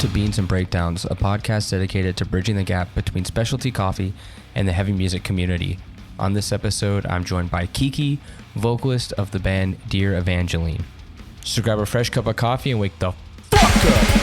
to Beans and Breakdowns, a podcast dedicated to bridging the gap between specialty coffee and the heavy music community. On this episode, I'm joined by Kiki, vocalist of the band Dear Evangeline. So grab a fresh cup of coffee and wake the fuck up!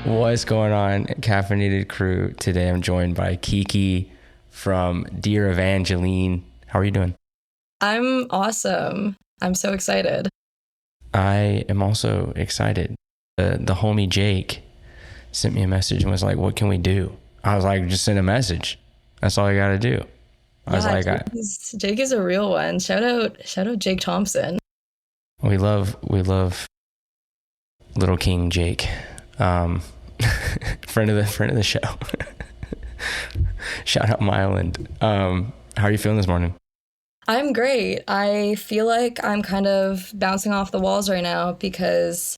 What's going on, Caffeinated Crew? Today I'm joined by Kiki from Dear Evangeline. How are you doing? I'm awesome. I'm so excited. I am also excited. The homie Jake sent me a message and was like, what can we do? I was like, just send a message. That's all I got to do. Jake is a real one. Shout out Jake Thompson. We love Little King Jake. friend of the show. Shout out Myland. How are you feeling this morning? I'm great. I feel like I'm kind of bouncing off the walls right now because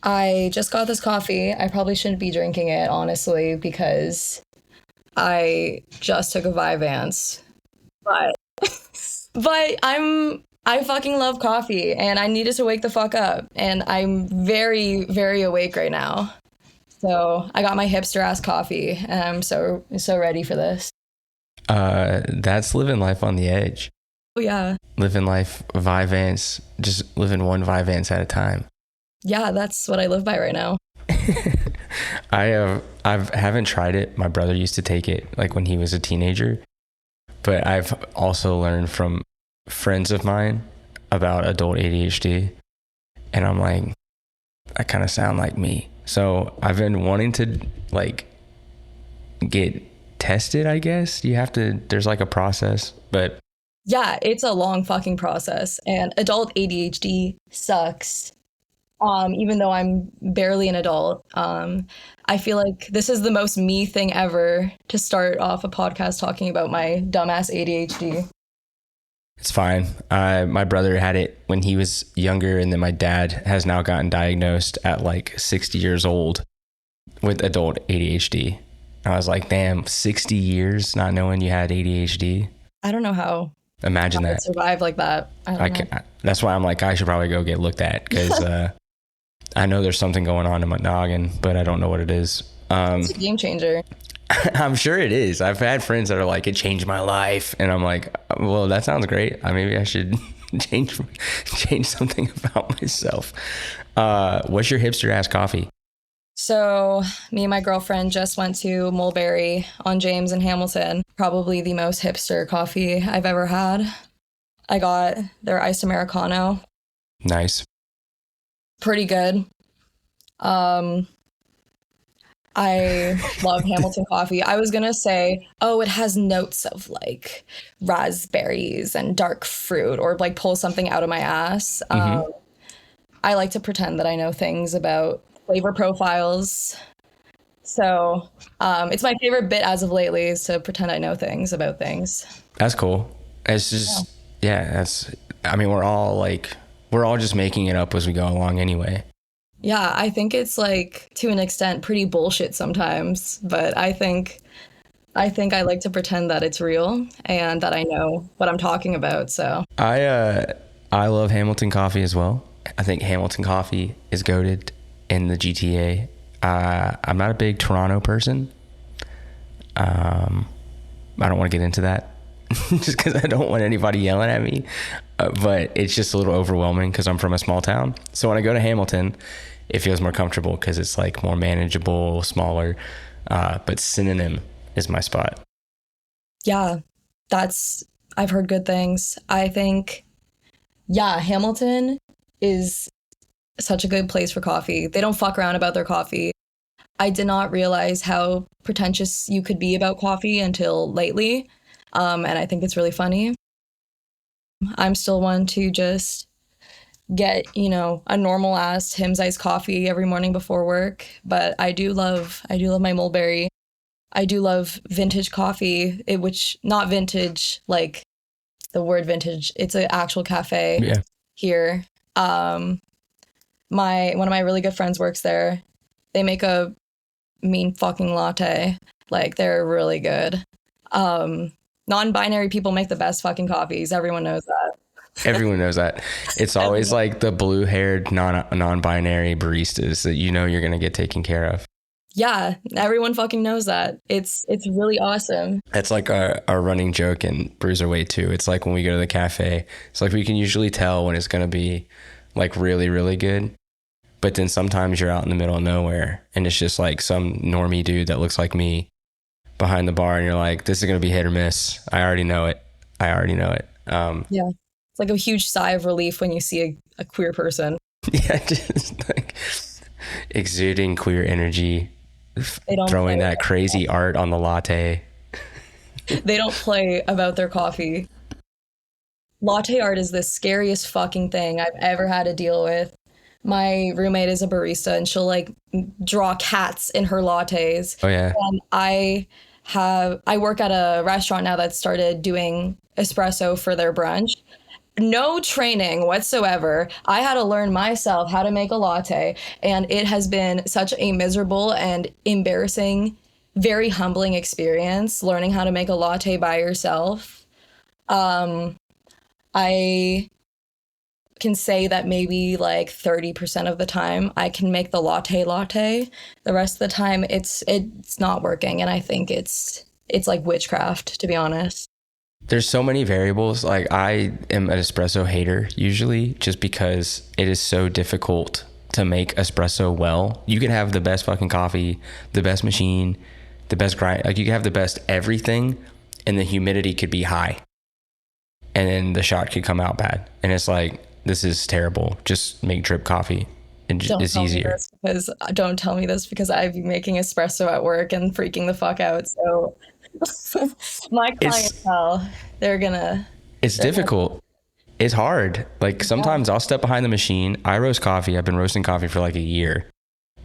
I just got this coffee. I probably shouldn't be drinking it, honestly, because I just took a Vyvanse. But I fucking love coffee and I needed to wake the fuck up, and I'm very, very awake right now. So I got my hipster ass coffee and I'm so ready for this. That's living life on the edge. Oh yeah. Living life Vyvanse, just living one Vyvanse at a time. Yeah, that's what I live by right now. I haven't tried it. My brother used to take it like when he was a teenager, but I've also learned from friends of mine about adult ADHD, and I'm like, I kind of sound like me. So I've been wanting to like get tested, I guess. There's like a process, but yeah, it's a long fucking process, and adult ADHD sucks. Even though I'm barely an adult, I feel like this is the most me thing ever to start off a podcast talking about my dumbass ADHD. It's fine. My brother had it when he was younger, and then my dad has now gotten diagnosed at like 60 years old with adult ADHD. I was like, damn, 60 years not knowing you had ADHD. I don't know how. Imagine that. Survive like that. I don't know. That's why I'm like, I should probably go get looked at, because I know there's something going on in my noggin, but I don't know what it is. It's a game changer. I'm sure it is. I've had friends that are like, it changed my life. And I'm like, well, that sounds great. Maybe I should change something about myself. What's your hipster ass coffee? So me and my girlfriend just went to Mulberry on James and Hamilton. Probably the most hipster coffee I've ever had. I got their iced Americano. Nice. Pretty good. I love Hamilton coffee. I was going to say, it has notes of like raspberries and dark fruit, or like pull something out of my ass. Mm-hmm. I like to pretend that I know things about flavor profiles. So it's my favorite bit as of lately, is to pretend I know things about things. That's cool. It's just, we're all just making it up as we go along anyway. Yeah, I think it's like, to an extent, pretty bullshit sometimes, but I think I like to pretend that it's real and that I know what I'm talking about. So I love Hamilton coffee as well. I think Hamilton coffee is goated in the GTA. I'm not a big Toronto person. I don't want to get into that just because I don't want anybody yelling at me. But it's just a little overwhelming because I'm from a small town. So when I go to Hamilton, it feels more comfortable because it's like more manageable, smaller. But Synonym is my spot. Yeah, I've heard good things. I think, Hamilton is such a good place for coffee. They don't fuck around about their coffee. I did not realize how pretentious you could be about coffee until lately. And I think it's really funny. I'm still one to just get, a normal ass Hims iced coffee every morning before work. But I do love my Mulberry. I do love vintage coffee, which not vintage like the word vintage. It's an actual cafe here. One of my really good friends works there. They make a mean fucking latte. Like, they're really good. Non-binary people make the best fucking coffees. Everyone knows that. Everyone knows that. It's always like the blue-haired non-binary baristas that you know you're going to get taken care of. Yeah, everyone fucking knows that. It's really awesome. That's like our running joke in Bruiserweight too. It's like when we go to the cafe, it's like we can usually tell when it's going to be like really, really good. But then sometimes you're out in the middle of nowhere and it's just like some normie dude that looks like me behind the bar and you're like, this is going to be hit or miss. I already know it. Yeah. It's like a huge sigh of relief when you see a queer person. Yeah, just like exuding queer energy, throwing that crazy art on the latte. They don't play about their coffee. Latte art is the scariest fucking thing I've ever had to deal with. My roommate is a barista and she'll like draw cats in her lattes. Oh yeah. And I work at a restaurant now that started doing espresso for their brunch. No training whatsoever. I had to learn myself how to make a latte, and it has been such a miserable and embarrassing, very humbling experience learning how to make a latte by yourself. I can say that maybe like 30% of the time I can make the latte. The rest of the time it's not working, and I think it's like witchcraft, to be honest. There's so many variables. Like, I am an espresso hater usually just because it is so difficult to make espresso well. You can have the best fucking coffee, the best machine, the best grind. Like, you can have the best everything and the humidity could be high and then the shot could come out bad. And it's like, this is terrible. Just make drip coffee. And it's easier. Don't tell me this because I'd be making espresso at work and freaking the fuck out. So my clientele, it's difficult. It's hard. Like, sometimes I'll step behind the machine. I roast coffee. I've been roasting coffee for like a year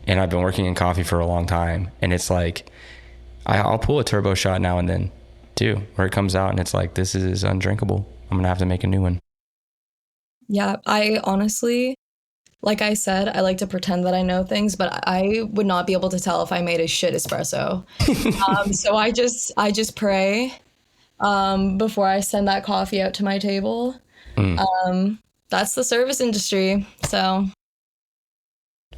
and I've been working in coffee for a long time. And it's like, I'll pull a turbo shot now and then too, where it comes out and it's like, this is undrinkable. I'm going to have to make a new one. Yeah. I honestly, like I said, I like to pretend that I know things, but I would not be able to tell if I made a shit espresso. So I just pray before I send that coffee out to my table. That's the service industry. So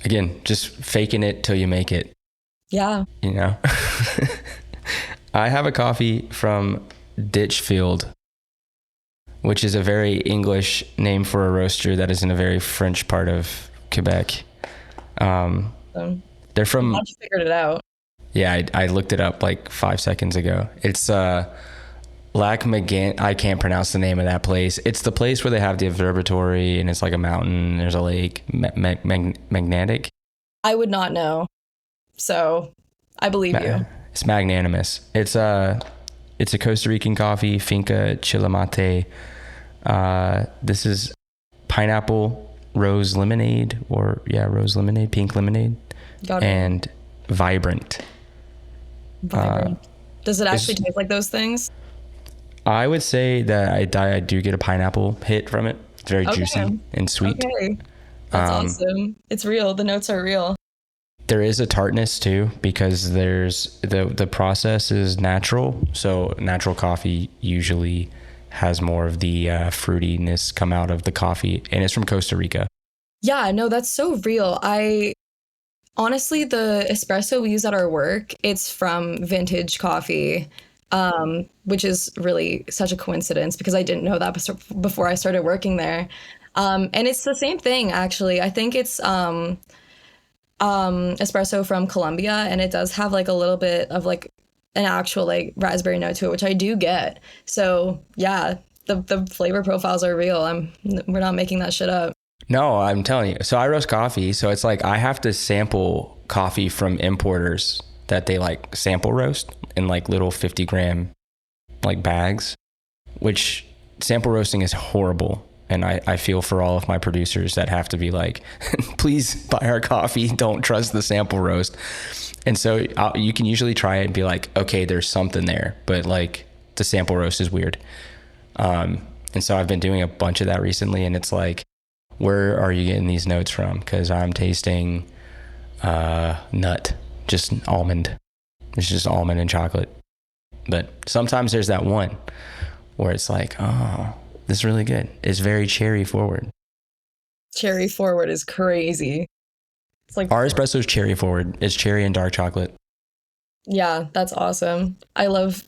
again, just faking it till you make it. Yeah. You know, I have a coffee from Ditchfield, which is a very English name for a roaster that is in a very French part of Quebec. They're from... I just figured it out. Yeah, I looked it up like 5 seconds ago. It's Lac Megan. I can't pronounce the name of that place. It's the place where they have the observatory and it's like a mountain. There's a lake. Magnetic? I would not know. So I believe you. It's magnanimous. It's a Costa Rican coffee, Finca Chilamante. This is pineapple rose lemonade, pink lemonade, and vibrant. Does it actually taste like those things? I would say that I do get a pineapple hit from it. It's very juicy and sweet. Okay. That's awesome. It's real. The notes are real. There is a tartness too, because there's the process is natural. So natural coffee usually has more of the fruitiness come out of the coffee, and it's from Costa Rica. Yeah, no, that's so real. Honestly, the espresso we use at our work, it's from vintage coffee, which is really such a coincidence because I didn't know that before I started working there. And it's the same thing, actually. I think it's espresso from Colombia, and it does have like a little bit of like an actual like raspberry note to it, which I do get. So yeah, the flavor profiles are real. We're not making that shit up. No, I'm telling you. So I roast coffee. So it's like I have to sample coffee from importers that they like sample roast in like little 50-gram like bags, which sample roasting is horrible. And I feel for all of my producers that have to be like, please buy our coffee. Don't trust the sample roast. And so you can usually try it and be like, okay, there's something there, but like the sample roast is weird. And so I've been doing a bunch of that recently, and it's like, where are you getting these notes from? Because I'm tasting nut, just almond. It's just almond and chocolate. But sometimes there's that one where it's like, oh, this is really good. It's very cherry forward. Cherry forward is crazy. It's like Our espresso's cherry forward. It's cherry and dark chocolate. Yeah, that's awesome. I love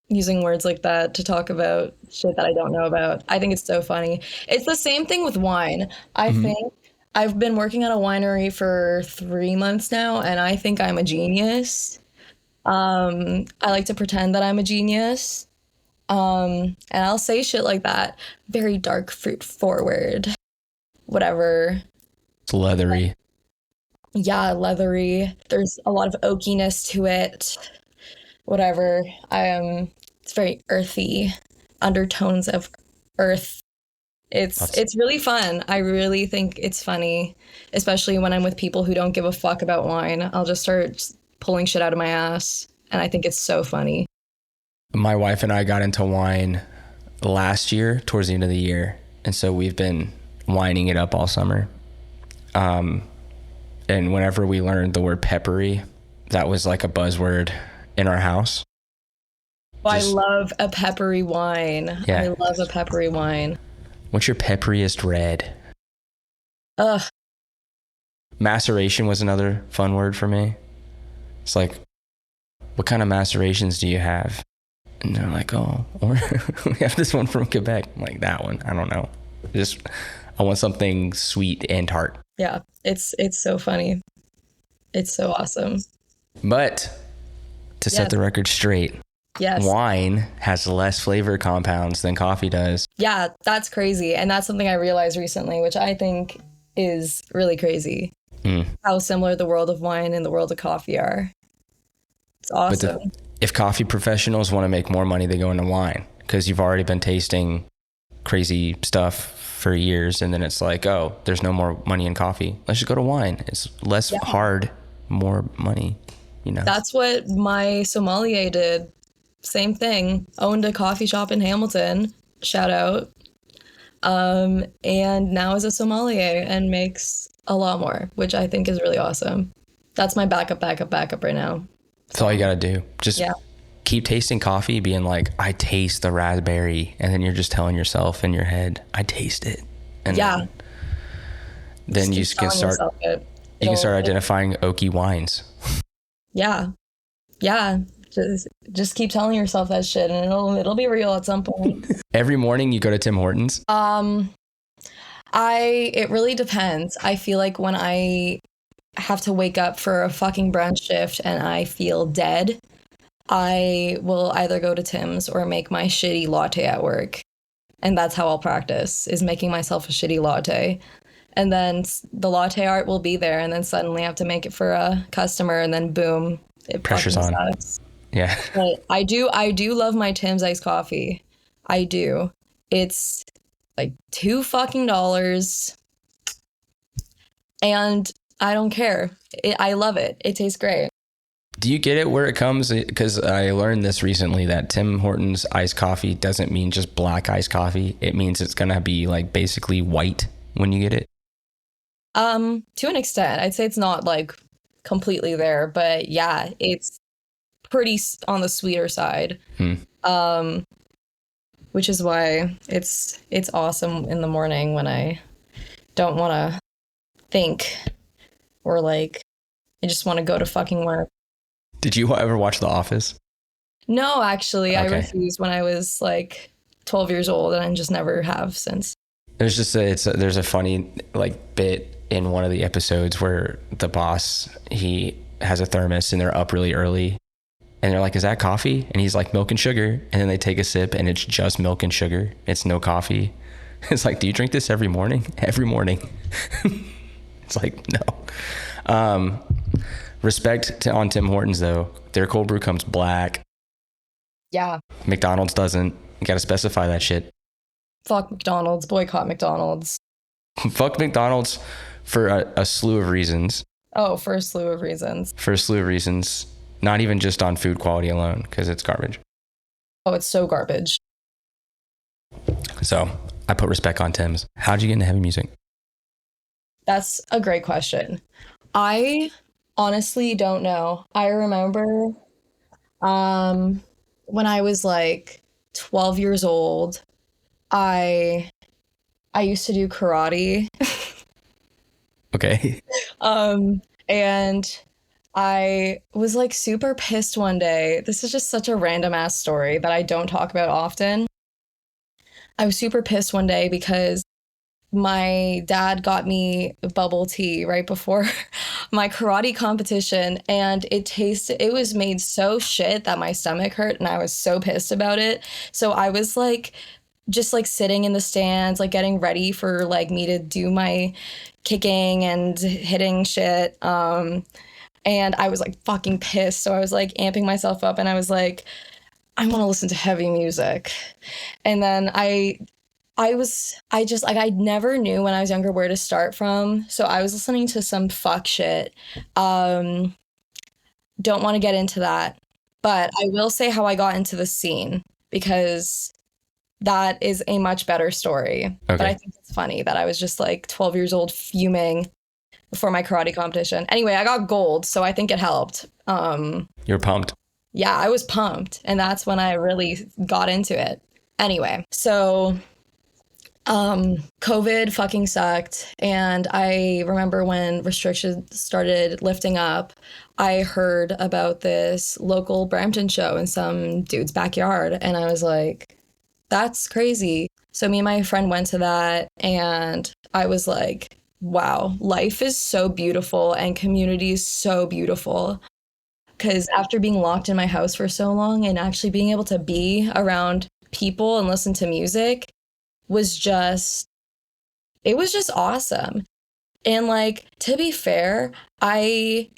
using words like that to talk about shit that I don't know about. I think it's so funny. It's the same thing with wine. I think I've been working at a winery for 3 months now, and I think I'm a genius. I like to pretend that I'm a genius. And I'll say shit like that. Very dark fruit forward. Whatever. It's leathery. Yeah, leathery. There's a lot of oakiness to it. Whatever. It's very earthy. Undertones of earth. It's really fun. I really think it's funny, especially when I'm with people who don't give a fuck about wine. I'll just start pulling shit out of my ass, and I think it's so funny. My wife and I got into wine last year, towards the end of the year, and so we've been wining it up all summer. And whenever we learned the word peppery, that was like a buzzword in our house. I love a peppery wine. Yeah. I love a peppery wine. What's your pepperiest red? Ugh. Maceration was another fun word for me. It's like, what kind of macerations do you have? And they're like, oh, or we have this one from Quebec. I'm like, that one, I don't know. I want something sweet and tart. Yeah, it's so funny. It's so awesome. But to set the record straight, yes, wine has less flavor compounds than coffee does. Yeah, that's crazy. And that's something I realized recently, which I think is really crazy. How similar the world of wine and the world of coffee are. It's awesome. But if coffee professionals want to make more money, they go into wine, because you've already been tasting crazy stuff for years, and then it's like, oh, there's no more money in coffee. Let's just go to wine. It's less hard, more money, you know. That's what my sommelier did. Same thing. Owned a coffee shop in Hamilton. Shout out. And now is a sommelier and makes a lot more, which I think is really awesome. That's my backup right now. That's all you got to do. Just keep tasting coffee, being like, I taste the raspberry. And then you're just telling yourself in your head, I taste it. And then you can start identifying oaky wines. Yeah. Just keep telling yourself that shit, and it'll be real at some point. Every morning you go to Tim Hortons? It really depends. I feel like when I have to wake up for a fucking brunch shift and I feel dead, I will either go to Tim's or make my shitty latte at work. And that's how I'll practice, is making myself a shitty latte. And then the latte art will be there, and then suddenly I have to make it for a customer, and then boom, it pressure's on. sucks. Yeah. But I do love my Tim's iced coffee. I do. It's like $2 and I don't care. I love it. It tastes great. Do you get it where it comes? Because I learned this recently, that Tim Hortons iced coffee doesn't mean just black iced coffee. It means it's going to be like basically white when you get it. To an extent. I'd say it's not like completely there, but yeah, it's pretty on the sweeter side. Which is why it's awesome in the morning when I don't want to think, or like I just want to go to fucking work. Did you ever watch The Office? No, actually. Okay. I refused when I was like 12 years old, and I just never have since. There's there's a funny like bit in one of the episodes where the boss, he has a thermos and they're up really early, and they're like, is that coffee? And he's like, milk and sugar. And then they take a sip and it's just milk and sugar. It's no coffee. It's like, do you drink this every morning? Every morning. It's like, no. Respect on Tim Hortons though. Their cold brew comes black. Yeah. McDonald's doesn't. You got to specify that shit. Fuck McDonald's. Boycott McDonald's. Fuck McDonald's for a slew of reasons. Oh, for a slew of reasons. For a slew of reasons. Not even just on food quality alone, because it's garbage. Oh, it's so garbage. So I put respect on Tim's. How'd you get into heavy music? That's a great question. I honestly don't know. I remember when I was like 12 years old, I I used to do karate. Okay. And I was like super pissed one day. This is just such a random ass story that I don't talk about often. I was super pissed one day because my dad got me bubble tea right before my karate competition, and it was made so shit that my stomach hurt, and I was so pissed about it. So I was like just like sitting in the stands, like getting ready for like me to do my kicking and hitting shit. And I was like fucking pissed. So I was like amping myself up, and I was like, I want to listen to heavy music. And then I just like, I never knew when I was younger where to start from. So I was listening to some fuck shit. Don't want to get into that. But I will say how I got into the scene, because that is a much better story. But I think it's funny that I was just like 12 years old fuming before my karate competition. Anyway, I got gold, so I think it helped. You're pumped. Yeah, I was pumped. And that's when I really got into it. Anyway, so COVID fucking sucked. And I remember when restrictions started lifting up, I heard about this local Brampton show in some dude's backyard. And I was like, that's crazy. So me and my friend went to that, and I was like, wow, life is so beautiful and community is so beautiful. Because after being locked in my house for so long and actually being able to be around people and listen to music was just, it was just awesome. And like, to be fair, I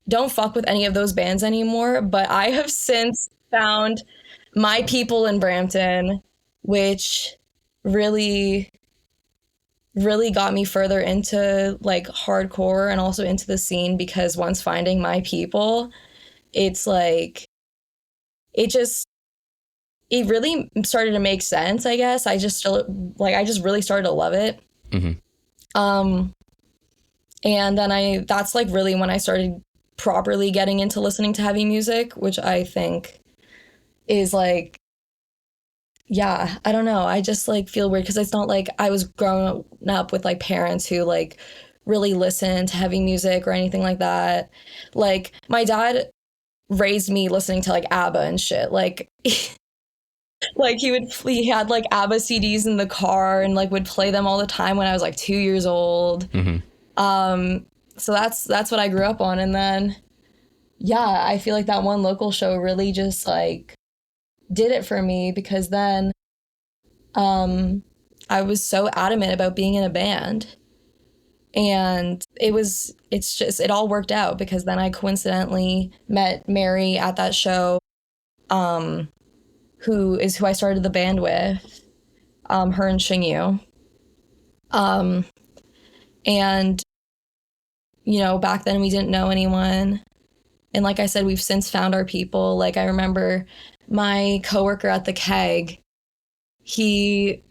don't fuck with any of those bands anymore, but I have since found my people in Brampton, which really, really got me further into like hardcore and also into the scene, because once finding my people, it's like, it really started to make sense, I guess. I just really started to love it. And then that's like really when I started properly getting into listening to heavy music, which I think is like, yeah, I don't know. I just like feel weird because it's not like I was growing up with like parents who like really listen to heavy music or anything like that. Like my dad raised me listening to like ABBA and shit. Like like he had like ABBA CDs in the car and like would play them all the time when I was like 2 years old. So that's what I grew up on. And then yeah, I feel like that one local show really just like did it for me, because then I was so adamant about being in a band, and it all worked out, because then I coincidentally met Mary at that show, who I started the band with, her and Xingyu. And you know, back then we didn't know anyone. And like I said, we've since found our people. Like I remember my coworker at the Keg, he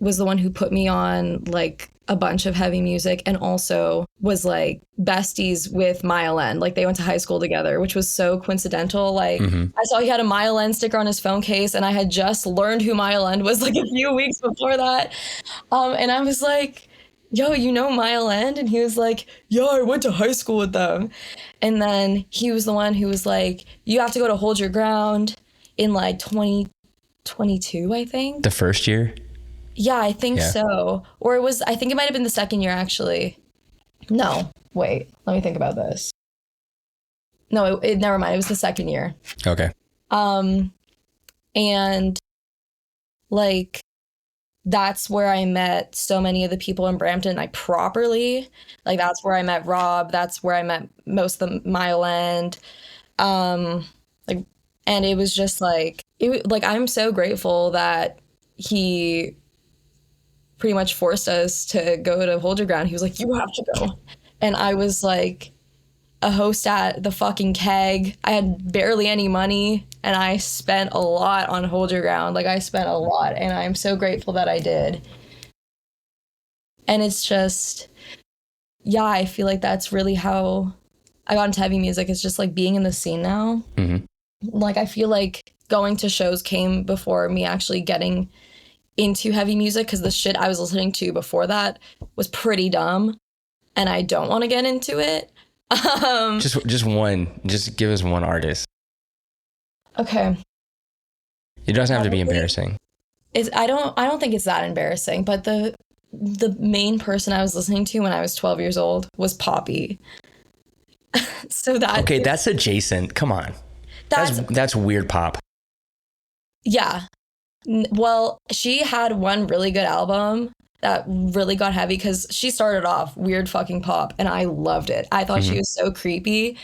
was the one who put me on like a bunch of heavy music, and also was like besties with Mile End. Like they went to high school together, which was so coincidental. Like I saw he had a Mile End sticker on his phone case, and I had just learned who Mile End was like a few weeks before that. And I was like, yo, you know Mile End? And he was like, yeah, I went to high school with them. And then he was the one who was like, you have to go to Hold Your Ground in like 2022, I think. The first year? Yeah, I think so. Or I think it might have been the second year, actually. No, wait, let me think about this. No, never mind. It was the second year. Okay. And like, that's where I met so many of the people in Brampton, like properly. Like that's where I met Rob. That's where I met most of the Mile End. Like, and it was just like, I'm so grateful that he pretty much forced us to go to Hold Your Ground. He was like, you have to go. And I was like, a host at the fucking Keg. I had barely any money, and I spent a lot on Hold Your Ground. Like, I spent a lot, and I'm so grateful that I did. And it's just, yeah, I feel like that's really how I got into heavy music. It's just like being in the scene now. Mm-hmm. Like, I feel like going to shows came before me actually getting into heavy music, because the shit I was listening to before that was pretty dumb, and I don't want to get into it. Just give us one artist. Okay. It doesn't have to be embarrassing. I don't think it's that embarrassing, but the main person I was listening to when I was 12 years old was Poppy. So that okay, that's adjacent. Come on, that's weird pop. Yeah. Well, she had one really good album that really got heavy, because she started off weird fucking pop, and I loved it. I thought she was so creepy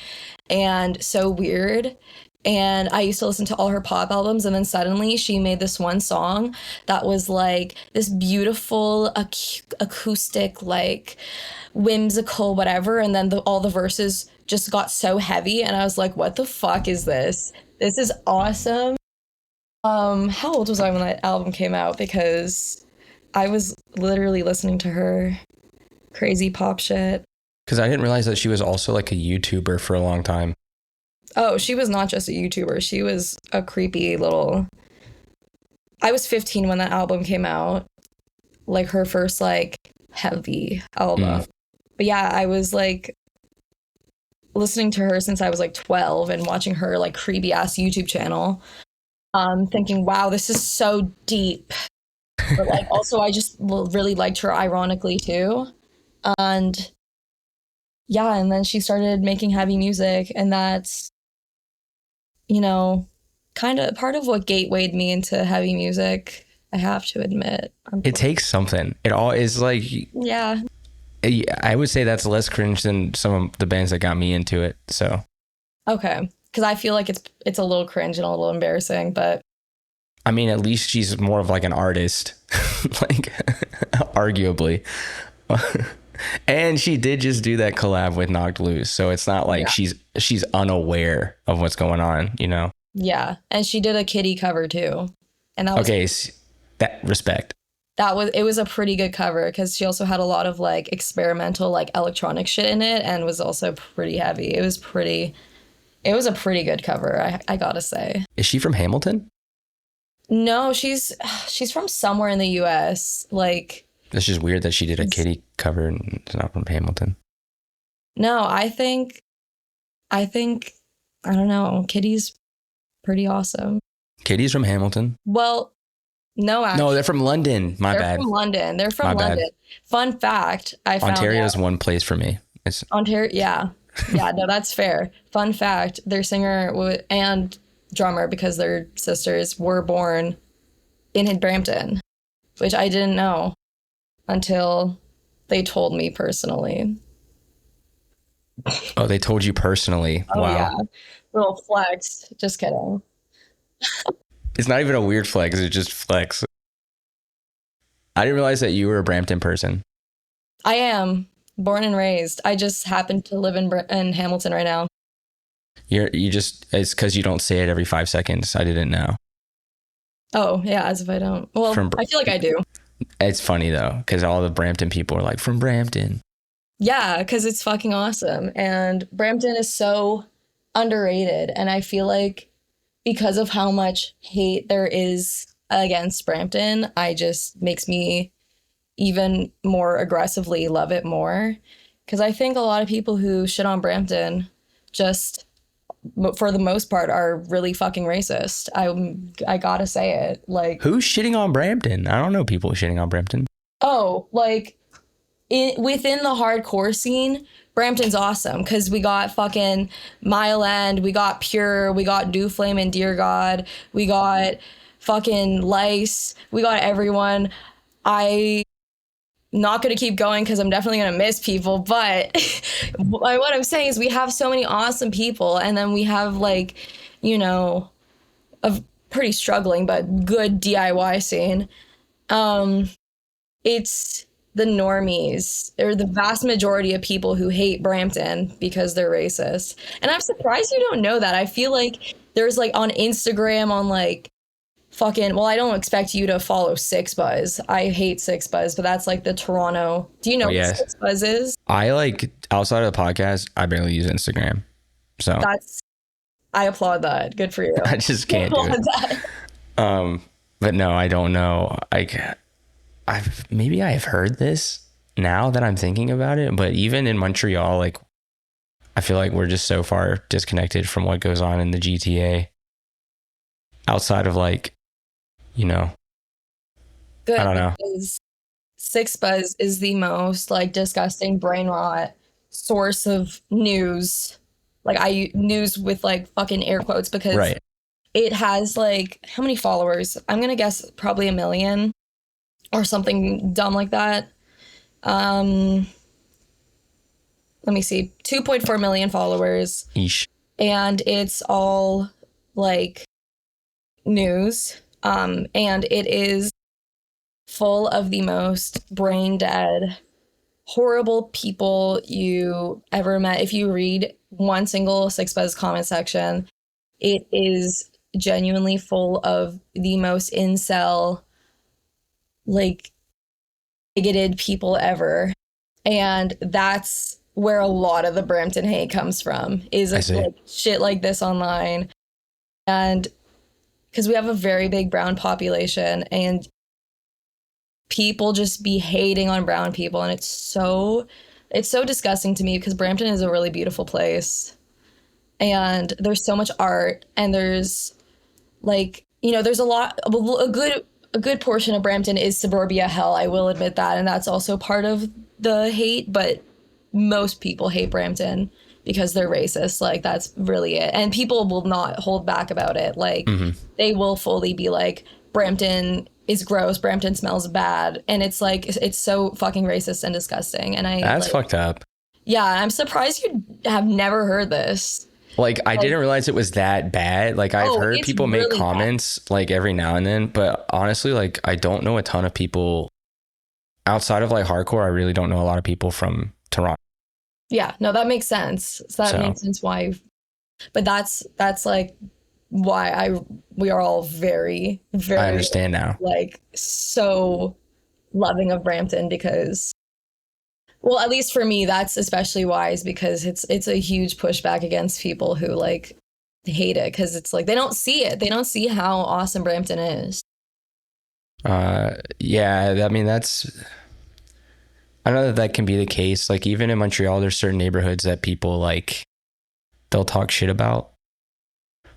and so weird. And I used to listen to all her pop albums, and then suddenly she made this one song that was like this beautiful acoustic, like whimsical whatever, and then all the verses just got so heavy, and I was like, what the fuck is this? This is awesome. How old was I when that album came out? Because I was literally listening to her crazy pop shit. Because I didn't realize that she was also like a YouTuber for a long time. Oh, she was not just a YouTuber. She was a creepy little... I was 15 when that album came out. Like, her first, like, heavy album. But yeah, I was, like, listening to her since I was, like, 12 and watching her, like, creepy-ass YouTube channel. Thinking, wow, this is so deep. But, like, also, I just really liked her ironically, too. And, yeah, and then she started making heavy music, and that's, you know, kind of part of what gatewayed me into heavy music, I have to admit. It takes something. It all is like... Yeah. I would say that's less cringe than some of the bands that got me into it, so... Okay. Because I feel like it's a little cringe and a little embarrassing, but... I mean, at least she's more of like an artist, like, arguably. And she did just do that collab with Knocked Loose, so it's not like she's unaware of what's going on, you know? Yeah, and she did a Kittie cover too, and that was okay. That respect. It was a pretty good cover, because she also had a lot of like experimental like electronic shit in it, and was also pretty heavy. It was a pretty good cover, I gotta say. Is she from Hamilton? No, she's from somewhere in the U.S. Like, it's just weird that she did a Kittie cover and it's not from Hamilton. No, I think I don't know. Kittie's pretty awesome. Kittie's from Hamilton. Well, no, actually. No, they're from London. My bad. They're from London. Fun fact, I found Ontario's out. one place for me. It's Ontario, yeah. Yeah, no, that's fair. Fun fact, their singer and drummer, because they're sisters, were born in Brampton, which I didn't know until they told me personally. Oh, they told you personally? Oh, wow. Yeah. Little flex. Just kidding. It's not even a weird flex. It's just flex. I didn't realize that you were a Brampton person. I am born and raised. I just happen to live in Hamilton right now. It's because you don't say it every 5 seconds. I didn't know. Oh, yeah, as if I don't. Well, I feel like I do. It's funny, though, because all the Brampton people are like, from Brampton. Yeah, because it's fucking awesome. And Brampton is so underrated. And I feel like because of how much hate there is against Brampton, makes me even more aggressively love it more. Because I think a lot of people who shit on Brampton just, for the most part, are really fucking racist. I gotta say it. Like, who's shitting on Brampton? I don't know people shitting on Brampton. Oh, like, within the hardcore scene, Brampton's awesome, because we got fucking Mile End, we got Pure, we got Do Flame and Dear God, we got fucking Lice, we got everyone. I'm not going to keep going because I'm definitely going to miss people, but what I'm saying is we have so many awesome people, and then we have, like, you know, a pretty struggling but good DIY scene. the normies or the vast majority of people who hate Brampton because they're racist. And I'm surprised you don't know that. I feel like there's like on Instagram on like fucking, well, I don't expect you to follow Six Buzz. I hate Six Buzz, but that's like the Toronto. Do you know what Six Buzz is? I like, outside of the podcast, I barely use Instagram. So I applaud that. Good for you. I just can't do it. That. But no, I don't know. Like, maybe I have heard this now that I'm thinking about it, but even in Montreal, like, I feel like we're just so far disconnected from what goes on in the GTA outside of like, you know, good, I don't know. Six Buzz is the most like disgusting brain rot source of news. Like news with like fucking air quotes because it has like, how many followers? I'm going to guess probably 1 million or something dumb like that. Let me see, 2.4 million followers. Eesh. And it's all like news. And it is full of the most brain dead, horrible people you ever met. If you read one single Six Buzz comment section, it is genuinely full of the most incel, like, bigoted people ever. And that's where a lot of the Brampton hate comes from, is like shit like this online. And because we have a very big brown population and people just be hating on brown people, and it's so disgusting to me because Brampton is a really beautiful place and there's so much art, and there's like, you know, there's a good portion of Brampton is suburbia hell, I will admit that, and that's also part of the hate, but most people hate Brampton because they're racist. Like, that's really it. And people will not hold back about it. Like, they will fully be like, Brampton is gross, Brampton smells bad, and it's like, it's so fucking racist and disgusting. And that's fucked up. Yeah, I'm surprised you have never heard this. Like, I didn't realize it was that bad. Like, I've heard people make comments bad, like every now and then, but honestly, like, I don't know a ton of people outside of like hardcore. I really don't know a lot of people from Toronto. Yeah, no, that makes sense. So that makes sense why. But that's like why we are all very, very, I understand now, like, so loving of Brampton, because, well, at least for me, that's especially wise, because it's a huge pushback against people who like hate it, because it's like they don't see it. They don't see how awesome Brampton is. Yeah, I mean, I know that can be the case. Like, even in Montreal, there's certain neighborhoods that people like, they'll talk shit about.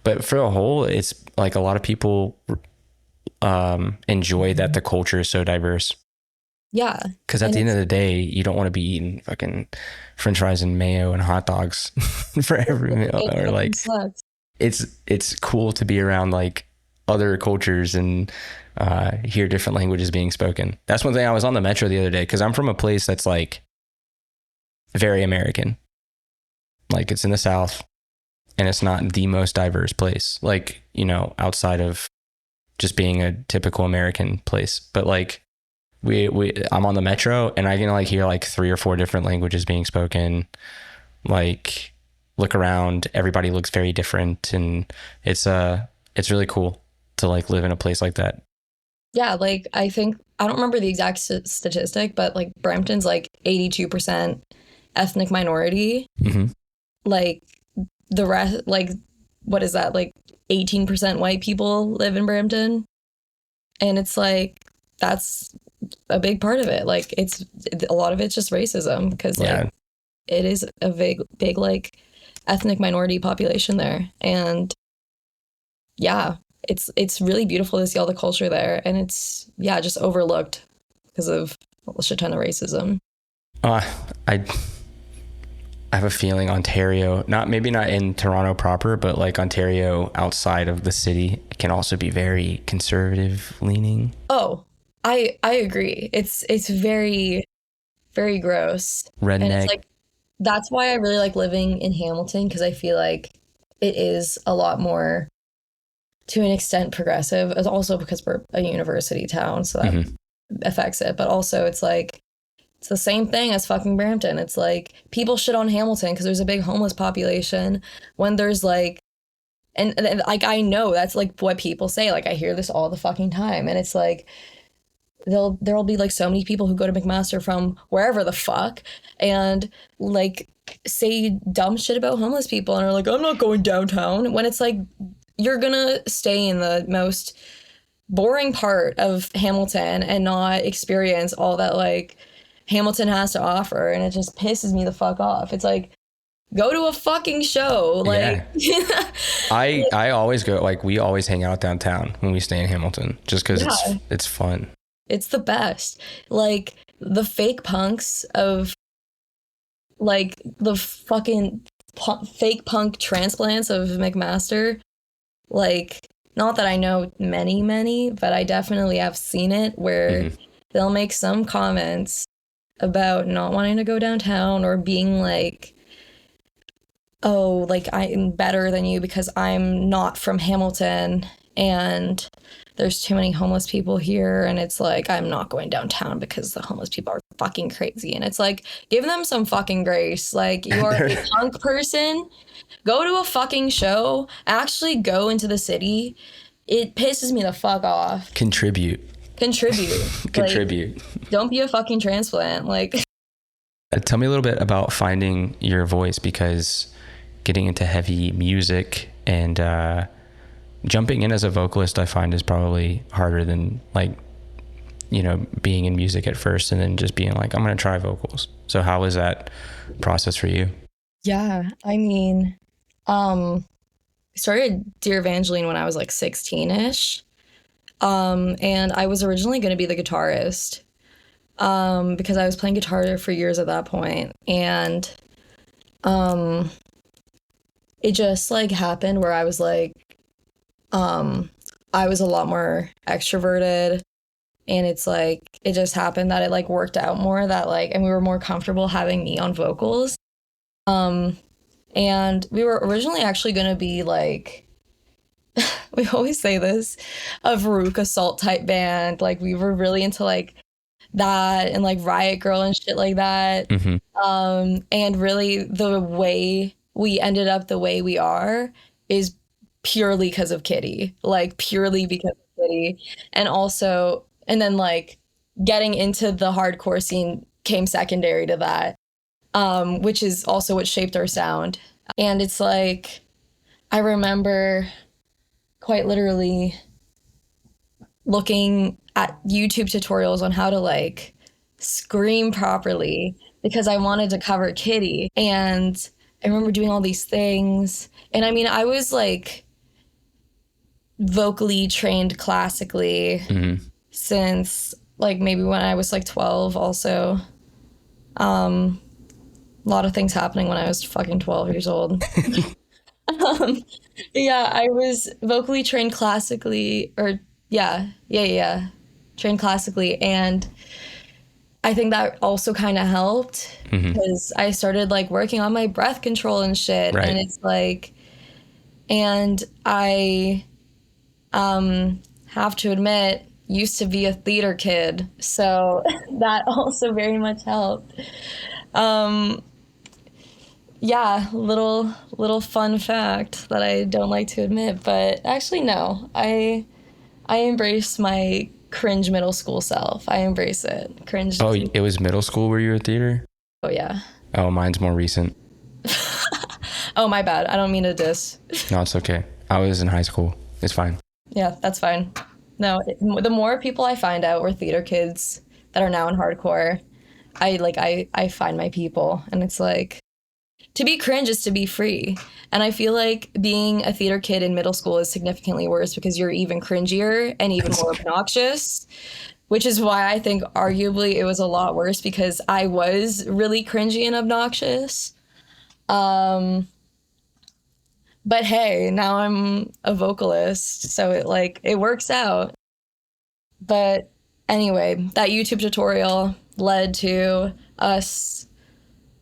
But for the whole, it's like a lot of people enjoy that the culture is so diverse. Yeah. Because at the end of the day, you don't want to be eating fucking French fries and mayo and hot dogs for every meal. Or like, it's cool to be around like other cultures and hear different languages being spoken. That's one thing. I was on the metro the other day because I'm from a place that's like very American. Like, it's in the South and it's not the most diverse place, like, you know, outside of just being a typical American place. But like, I'm on the metro and I can like hear like 3 or 4 different languages being spoken. Like, look around, everybody looks very different, and it's really cool to like live in a place like that. Yeah, like, I think, I don't remember the exact statistic, but like Brampton's like 82% ethnic minority. Mm-hmm. Like, the rest, like, what is that? Like 18% white people live in Brampton. And it's like, that's a big part of it. Like, a lot of it's just racism, because like it is a big like ethnic minority population there. And yeah, it's really beautiful to see all the culture there, and it's just overlooked because of a shit ton of racism. I have a feeling Ontario, maybe not in Toronto proper, but like Ontario outside of the city can also be very conservative leaning. Oh, I agree. It's very, very gross. Redneck. And it's like, that's why I really like living in Hamilton, because I feel like it is a lot more, to an extent, progressive. It's also because we're a university town, so that affects it. But also, it's like, It's the same thing as fucking Brampton. It's like people shit on Hamilton because there's a big homeless population when there's like, and like I know that's like what people say. Like I hear this all the fucking time, and it's like there'll be like so many people who go to McMaster from wherever the fuck and like say dumb shit about homeless people and are like, I'm not going downtown, when it's like you're gonna stay in the most boring part of Hamilton and not experience all that like Hamilton has to offer. And it just pisses me the fuck off. It's like, go to a fucking show. Like, yeah. I always go, like, we always hang out downtown when we stay in Hamilton just because it's fun. It's the best. Like the fake punks of like the fucking fake punk transplants of McMaster. Like, not that I know many, but I definitely have seen it where they'll make some comments about not wanting to go downtown or being like, oh, like I'm better than you because I'm not from Hamilton and there's too many homeless people here, and it's like, I'm not going downtown because the homeless people are fucking crazy. And it's like, give them some fucking grace. Like, you are a punk person, go to a fucking show, actually go into the city. It pisses me the fuck off. Contribute. Like, don't be a fucking transplant. Like, tell me a little bit about finding your voice, because getting into heavy music and jumping in as a vocalist, I find, is probably harder than, like, you know, being in music at first and then just being like, I'm going to try vocals. So how was that process for you? Yeah, I mean, I started Dear Evangeline when I was like 16-ish. And I was originally going to be the guitarist because I was playing guitar for years at that point. And it just like happened where I was like, I was a lot more extroverted, and it's like, it just happened that it like worked out more, that like, and we were more comfortable having me on vocals. And we were originally actually going to be like, we always say this, a Veruca Salt type band. Like, we were really into like that and like Riot Girl and shit like that. And really the way we ended up the way we are is purely because of Kittie, like purely because of Kittie. And also, and then like getting into the hardcore scene came secondary to that, which is also what shaped our sound. And it's like, I remember quite literally looking at YouTube tutorials on how to like scream properly because I wanted to cover Kittie. And I remember doing all these things. And I mean, I was like vocally trained classically since like maybe when I was like 12 also. A lot of things happening when I was fucking 12 years old. Yeah, I was vocally trained classically, or trained classically. And I think that also kind of helped because I started like working on my breath control and shit. Right. And it's like, and I have to admit, used to be a theater kid, so that also very much helped. Yeah, little fun fact that I don't like to admit, but actually no, I embrace my cringe middle school self. I embrace it. Cringe. Oh, it was middle school where you were at theater? Oh yeah. Oh, mine's more recent. Oh, my bad. I don't mean to diss. No, it's okay. I was in high school. It's fine. Yeah, that's fine. No, the more people I find out were theater kids that are now in hardcore, I find my people. And it's like, to be cringe is to be free. And I feel like being a theater kid in middle school is significantly worse because you're even cringier and even more obnoxious, which is why I think arguably it was a lot worse because I was really cringy and obnoxious. But hey, now I'm a vocalist, so it works out. But anyway, that YouTube tutorial led to us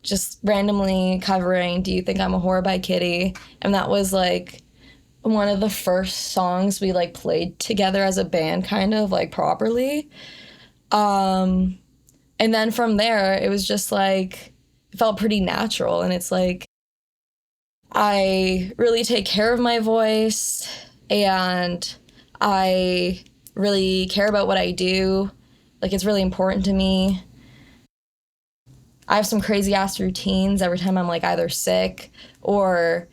just randomly covering Do You Think I'm a Whore by Kittie. And that was like one of the first songs we like played together as a band, kind of like properly. And then from there, it was just like, it felt pretty natural. And it's like, I really take care of my voice and I really care about what I do. Like, it's really important to me. I have some crazy ass routines every time I'm like either sick or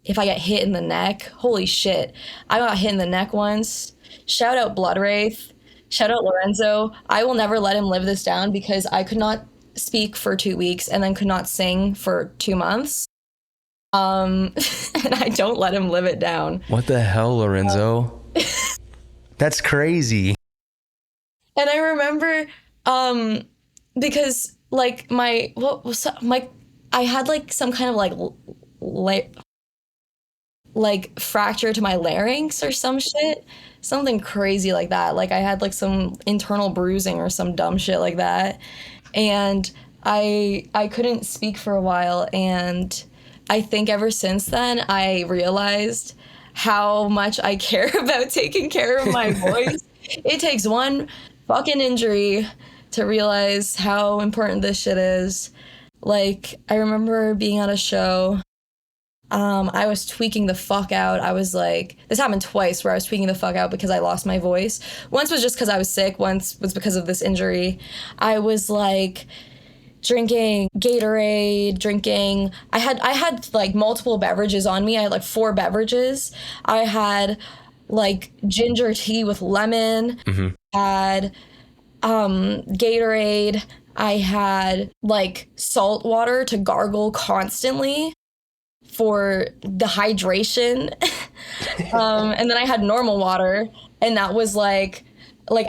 if I get hit in the neck. Holy shit. I got hit in the neck once. Shout out Blood Wraith. Shout out Lorenzo. I will never let him live this down because I could not speak for 2 weeks and then could not sing for 2 months. And I don't let him live it down. What the hell, Lorenzo? That's crazy. And I remember, because like I had like some kind of like fracture to my larynx or some shit, something crazy like that. Like I had like some internal bruising or some dumb shit like that. And I couldn't speak for a while. And I think ever since then, I realized how much I care about taking care of my voice. It takes one fucking injury to realize how important this shit is. Like, I remember being at a show. I was tweaking the fuck out. I was like, this happened twice where I was tweaking the fuck out because I lost my voice. Once was just because I was sick. Once was because of this injury. I was like drinking Gatorade, I had like multiple beverages on me. I had like 4 beverages. I had like ginger tea with lemon. Mm-hmm. Had Gatorade. I had like salt water to gargle constantly for the hydration. And then I had normal water, and that was like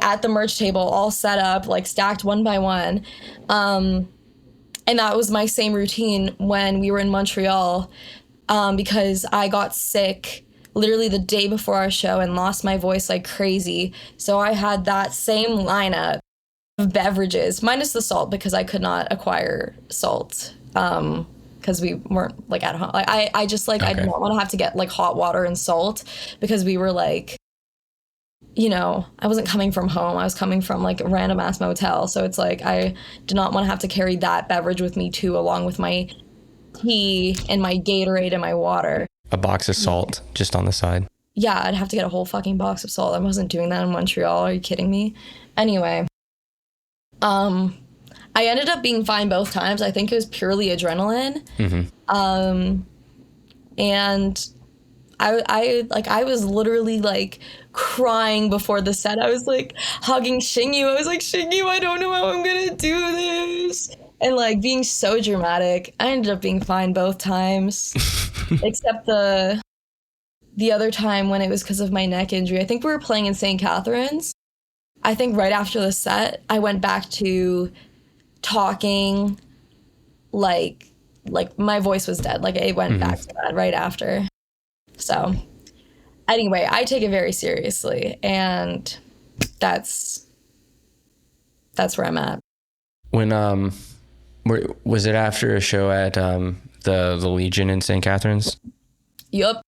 at the merch table, all set up, like stacked one by one. And that was my same routine when we were in Montreal, because I got sick literally the day before our show and lost my voice like crazy. So I had that same lineup of beverages, minus the salt, because I could not acquire salt. Because we weren't like at home. Like I just like, okay. I did not want to have to get like hot water and salt because we were like, you know, I wasn't coming from home. I was coming from like a random ass motel. So it's like, I did not want to have to carry that beverage with me too, along with my tea and my Gatorade and my water. A box of salt just on the side. Yeah, I'd have to get a whole fucking box of salt. I wasn't doing that in Montreal. Are you kidding me? Anyway, I ended up being fine both times. I think it was purely adrenaline. Mm-hmm. And I was literally like crying before the set. I was like hugging Xingyu. I was like, Xingyu, I don't know how I'm gonna do this. And like being so dramatic. I ended up being fine both times. Except the other time when it was because of my neck injury. I think we were playing in St. Catharines. I think right after the set, I went back to talking like my voice was dead. Like it went back to that right after. So anyway, I take it very seriously, and that's where I'm at. When was it after a show at the Legion in St. Catharines? Yup.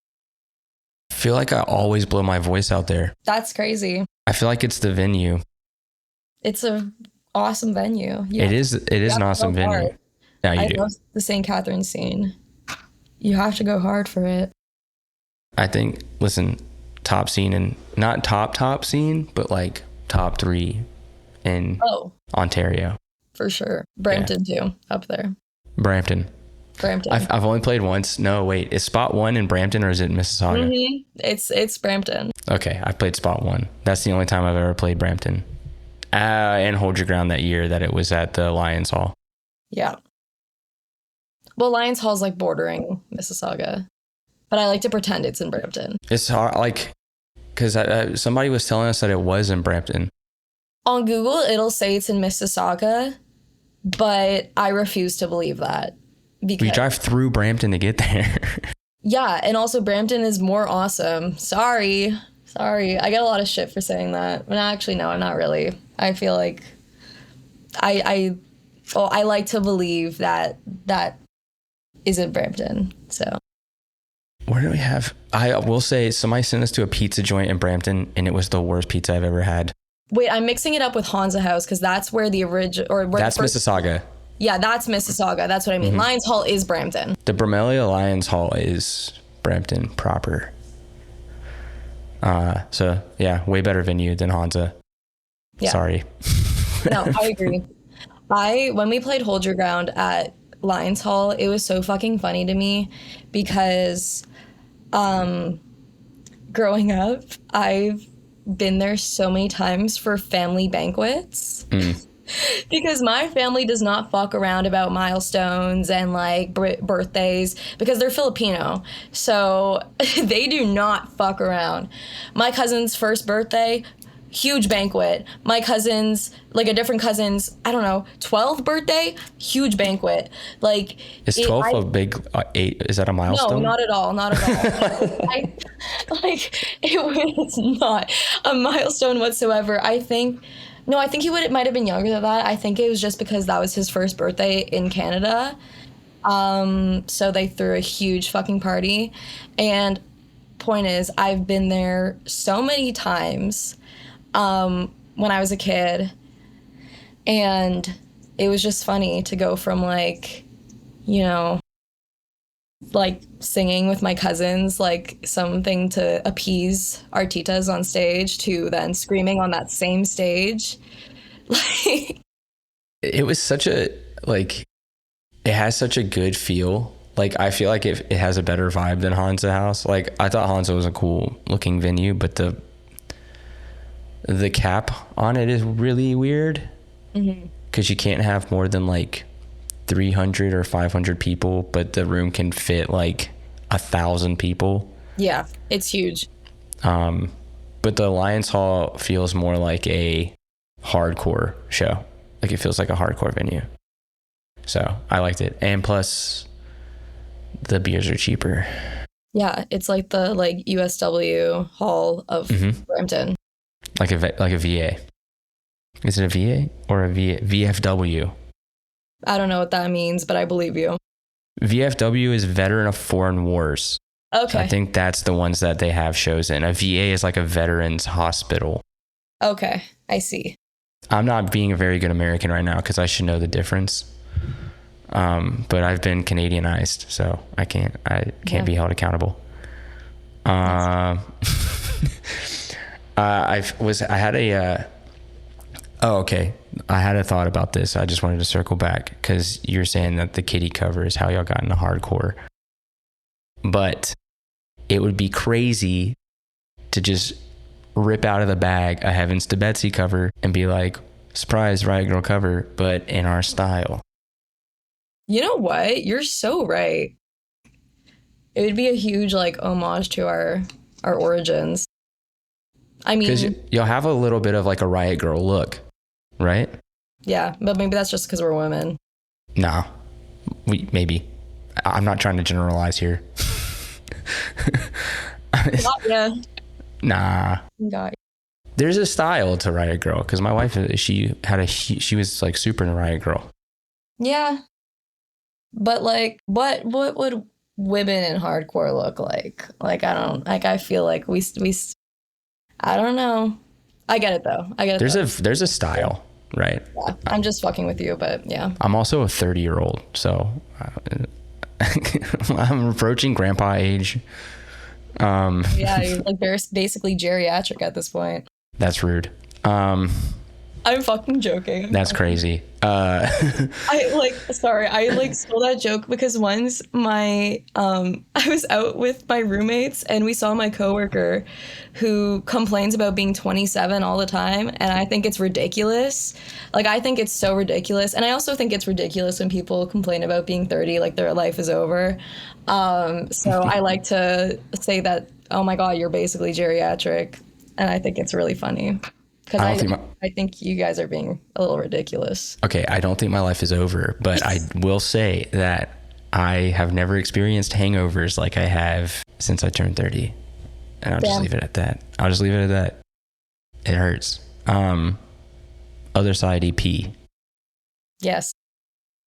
I feel like I always blow my voice out there. That's crazy. I feel like it's the venue. It's a awesome venue. It is an awesome venue. Yeah, you do. I love the St. Catharines scene. You have to go hard for it. I think, listen, top scene, and not top scene, but like top 3 in Ontario. For sure. Brampton too, up there. Brampton. I've only played once. No, wait. Is spot 1 in Brampton or is it Mississauga? Mm-hmm. It's Brampton. Okay, I played spot 1. That's the only time I've ever played Brampton. And Hold Your Ground that year that it was at the Lions Hall. Yeah. Well, Lions Hall's like bordering Mississauga. But I like to pretend it's in Brampton. It's hard, like, because somebody was telling us that it was in Brampton. On Google, it'll say it's in Mississauga, but I refuse to believe that. Because we drive through Brampton to get there. Yeah, and also Brampton is more awesome. Sorry. I get a lot of shit for saying that. But actually, no, I'm not really. I feel like I like to believe that is in Brampton, so. Where do we have? I will say somebody sent us to a pizza joint in Brampton, and it was the worst pizza I've ever had. Wait, I'm mixing it up with Hansa House because that's where the original, or where That's Mississauga. Yeah, that's Mississauga. That's what I mean. Lions Hall is Brampton. The Bromelia Lions Hall is Brampton proper. So yeah, way better venue than Hansa. Yeah. Sorry. No, I agree. When we played Hold Your Ground at Lions Hall, it was so fucking funny to me because growing up, I've been there so many times for family banquets. Because my family does not fuck around about milestones and like birthdays because they're Filipino. So they do not fuck around. My cousin's first birthday, huge banquet. My cousin's, like a different cousin's, I don't know, 12th birthday, huge banquet. Like, is 12 a big 8? Is that a milestone? No, not at all. Not at all. It was not a milestone whatsoever. I think it might have been younger than that. I think it was just because that was his first birthday in Canada. So they threw a huge fucking party. And point is, I've been there so many times when I was a kid. And it was just funny to go from like, you know, like singing with my cousins, like something to appease our titas on stage, to then screaming on that same stage. Like, it was such a, like, it has such a good feel. Like, I feel like it has a better vibe than Hansa House. Like, I thought Hansa was a cool looking venue, but the cap on it is really weird because you can't have more than like 300 or 500 people, but the room can fit like 1,000 people. Yeah, it's huge. But the Lions Hall feels more like a hardcore show. Like, it feels like a hardcore venue. So I liked it. And plus the beers are cheaper. Yeah, it's like the USW Hall of Brampton. Like a VA. Is it a VA or a VFW? I don't know what that means, but I believe you. VFW is Veteran of Foreign Wars. Okay. So I think that's the ones that they have shows in. A VA is like a veterans hospital. Okay, I see. I'm not being a very good American right now because I should know the difference. But I've been Canadianized, so I can't be held accountable. I had a thought about this. I just wanted to circle back because you're saying that the Kittie cover is how y'all got into hardcore. But it would be crazy to just rip out of the bag a Heavens to Betsy cover and be like, surprise Riot Girl cover, but in our style. You know what? You're so right. It would be a huge homage to our origins. I mean, because you'll have a little bit of like a Riot Girl look, right? Yeah, but maybe that's just because we're women. Nah, maybe. I'm not trying to generalize here. Yeah. Nah. Got There's a style to Riot Girl because my wife, she was like super into Riot Girl. Yeah, but what would women in hardcore look like? I feel like we I don't know. I get it though. There's a style, right? Yeah, I'm just fucking with you, but yeah. I'm also a 30-year-old, so I'm approaching grandpa age. Yeah, you're basically geriatric at this point. That's rude. I'm fucking joking. That's crazy. I stole that joke because once I was out with my roommates and we saw my coworker who complains about being 27 all the time, and I think it's ridiculous. I think it's so ridiculous, and I also think it's ridiculous when people complain about being 30, like their life is over. So I like to say that, oh my God, you're basically geriatric, and I think it's really funny. Because I think you guys are being a little ridiculous. Okay, I don't think my life is over, but I will say that I have never experienced hangovers like I have since I turned 30. And I'll just leave it at that. It hurts. Other Side EP. Yes.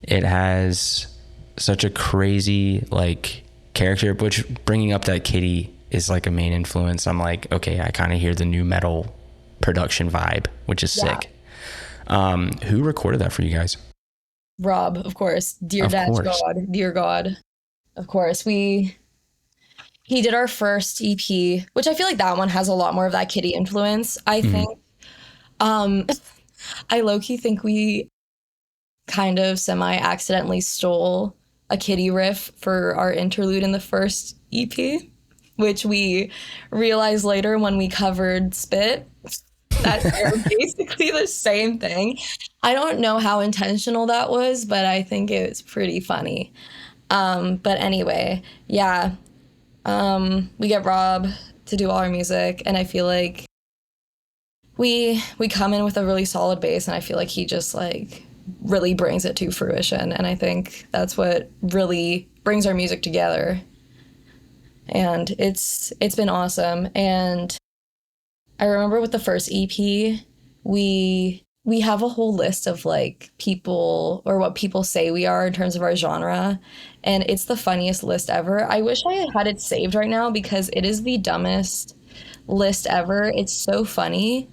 It has such a crazy character, which bringing up that Kittie is like a main influence. I'm like, okay, I kind of hear the new metal production vibe, which is sick. Who recorded that for you guys? Rob, of course. Dear God. Of course. He did our first EP, which I feel like that one has a lot more of that Kittie influence. I think, I low-key think we kind of semi-accidentally stole a Kittie riff for our interlude in the first EP, which we realized later when we covered Spit. That they're basically the same thing. I don't know how intentional that was, but I think it's pretty funny. But anyway, yeah. We get Rob to do all our music, and I feel like we come in with a really solid base, and I feel like he just like really brings it to fruition, and I think that's what really brings our music together. And it's been awesome. And I remember with the first EP, we have a whole list of like people or what people say we are in terms of our genre, and it's the funniest list ever. I wish I had it saved right now because it is the dumbest list ever. It's so funny.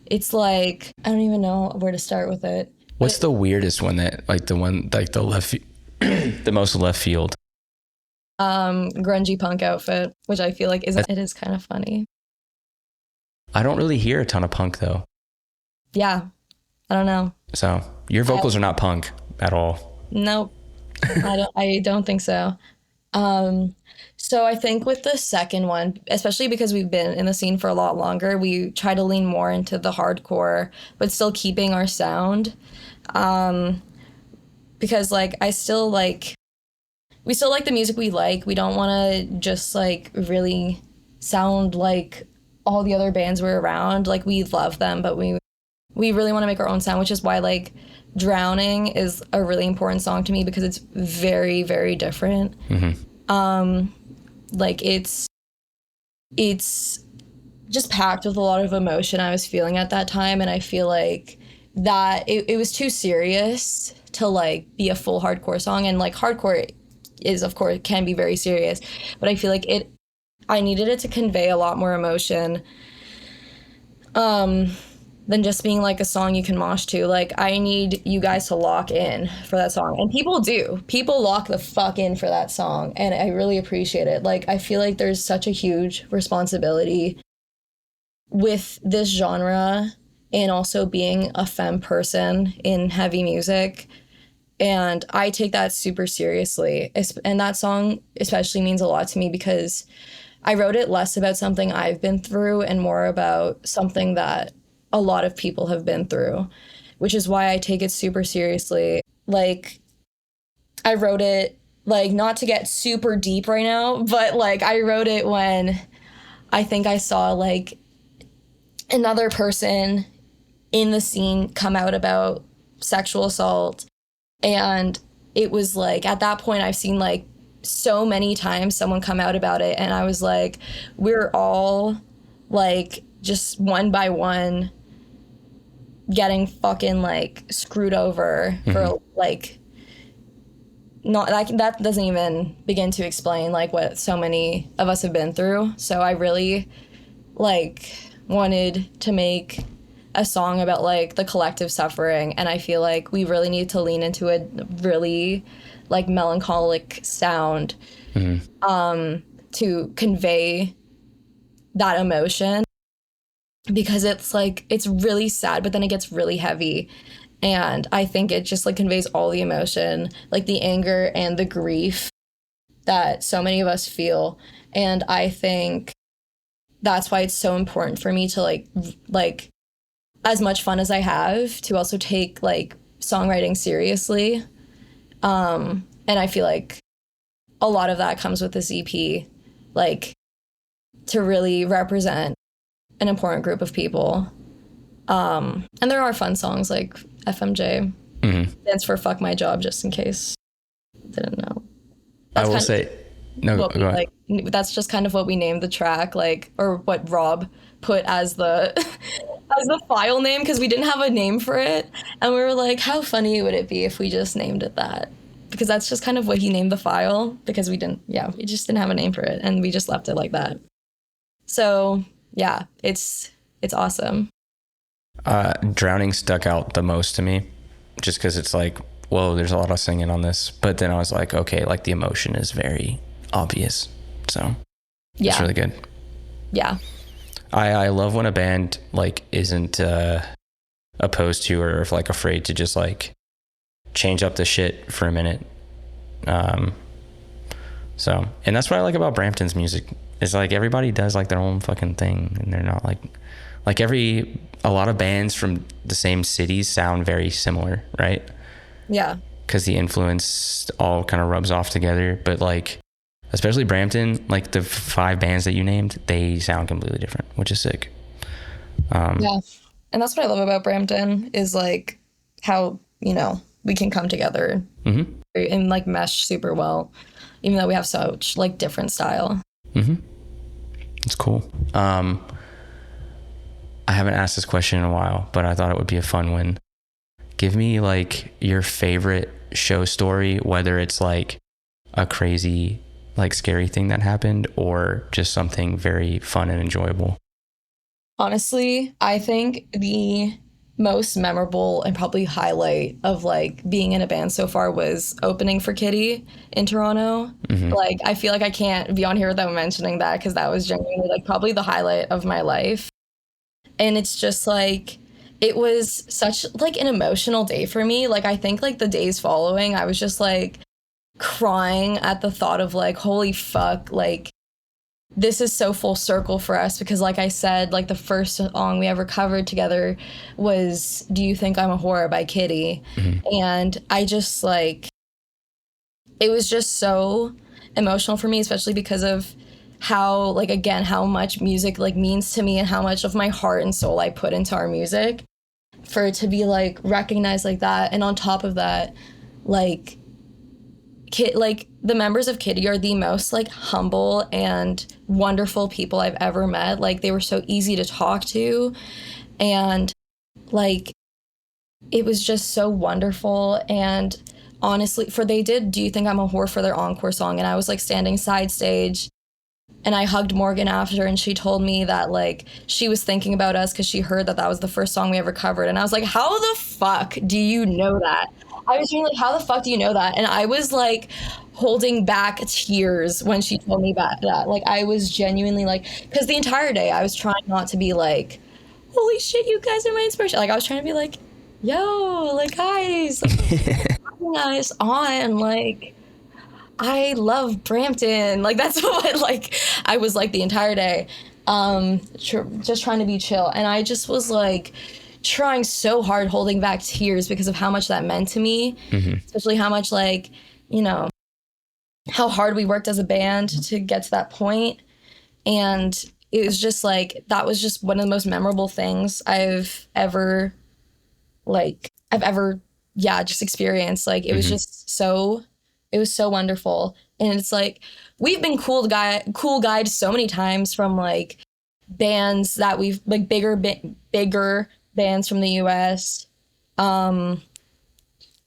It's like, I don't even know where to start with it. What's the weirdest one that like the one like the left the most left field? Grungy punk outfit, which I feel like it is kind of funny. I don't really hear a ton of punk though. Yeah, I don't know. So your vocals are not punk at all. Nope, I don't think so. So I think with the second one, especially because we've been in the scene for a lot longer, we try to lean more into the hardcore, but still keeping our sound. Because like we still like the music we like. We don't want to just like really sound like all the other bands we're around. Like we love them, but we really want to make our own sound, which is why like Drowning is a really important song to me because it's very, very different. Like it's just packed with a lot of emotion I was feeling at that time, and I feel like that it was too serious to like be a full hardcore song. And like hardcore is, of course, can be very serious, but I feel like I needed it to convey a lot more emotion than just being like a song you can mosh to. Like I need you guys to lock in for that song, and people lock the fuck in for that song, and I really appreciate it. Like I feel like there's such a huge responsibility with this genre and also being a femme person in heavy music, and I take that super seriously. And that song especially means a lot to me because I wrote it less about something I've been through and more about something that a lot of people have been through, which is why I take it super seriously. Like, I wrote it, like, not to get super deep right now, but, like, I wrote it when I think I saw, like, another person in the scene come out about sexual assault. And it was, like, at that point, I've seen, like, so many times someone come out about it, and I was like, we're all, like, just one by one getting fucking like screwed over for like not like that doesn't even begin to explain like what so many of us have been through. So I really like wanted to make a song about like the collective suffering, and I feel like we really need to lean into a really like melancholic sound to convey that emotion, because it's like it's really sad, but then it gets really heavy, and I think it just like conveys all the emotion, like the anger and the grief that so many of us feel. And I think that's why it's so important for me to like as much fun as I have to also take like songwriting seriously, and I feel like a lot of that comes with this EP, like to really represent an important group of people. And there are fun songs like FMJ, stands for Fuck My Job, just in case didn't know. That's I will say, no, go ahead. Like, that's just kind of what we named the track, like, or what Rob put as the as the file name, because we didn't have a name for it, and we were like, how funny would it be if we just named it that? Because that's just kind of what he named the file, because we just didn't have a name for it, and we just left it like that. So yeah, it's awesome. Drowning stuck out the most to me, just because it's like, whoa, there's a lot of singing on this. But then I was like, okay, like the emotion is very obvious. So Yeah. it's really good. Yeah. I love when a band like isn't opposed to or like afraid to just like change up the shit for a minute. So, and that's what I like about Brampton's music is like everybody does like their own fucking thing, and they're not like a lot of bands from the same cities sound very similar, right? Yeah. Because the influence all kind of rubs off together, but like especially Brampton, like the 5 bands that you named, they sound completely different, which is sick. Yeah. And that's what I love about Brampton is like how, you know, we can come together and like mesh super well, even though we have such like different style. It's cool. I haven't asked this question in a while, but I thought it would be a fun one. Give me like your favorite show story, whether it's like a crazy, like scary thing that happened or just something very fun and enjoyable. Honestly, I think the most memorable and probably highlight of like being in a band so far was opening for Kittie in Toronto. Like, I feel like I can't be on here without mentioning that because that was genuinely like probably the highlight of my life. And it's just like, it was such like an emotional day for me. Like, I think like the days following, I was just like crying at the thought of like, holy fuck, like this is so full circle for us because like I said, like the first song we ever covered together was Do You Think I'm a Whore by Kittie. And I just like, it was just so emotional for me, especially because of how like, again, how much music like means to me and how much of my heart and soul I put into our music. For it to be like recognized like that, and on top of that, like like the members of Kittie are the most like humble and wonderful people I've ever met. Like they were so easy to talk to, and like it was just so wonderful. And honestly, they did Do You Think I'm a Whore for their encore song, and I was like standing side stage. And I hugged Morgan after, and she told me that, like, she was thinking about us because she heard that that was the first song we ever covered. And I was like, how the fuck do you know that? I was being like, how the fuck do you know that? And I was, like, holding back tears when she told me about that. Like, I was genuinely, like, because the entire day I was trying not to be like, holy shit, you guys are my inspiration. Like, I was trying to be like, yo, like, guys, having us on, like, I love Brampton. Like, that's what, like, I was like the entire day, just trying to be chill. And I just was like trying so hard, holding back tears because of how much that meant to me, especially how much, like, you know, how hard we worked as a band to get to that point. And it was just like, that was just one of the most memorable things I've ever just experienced. Like, it was just so, it was so wonderful. And it's like, we've been cool guide so many times from like bands that we've like bigger bands from the US. And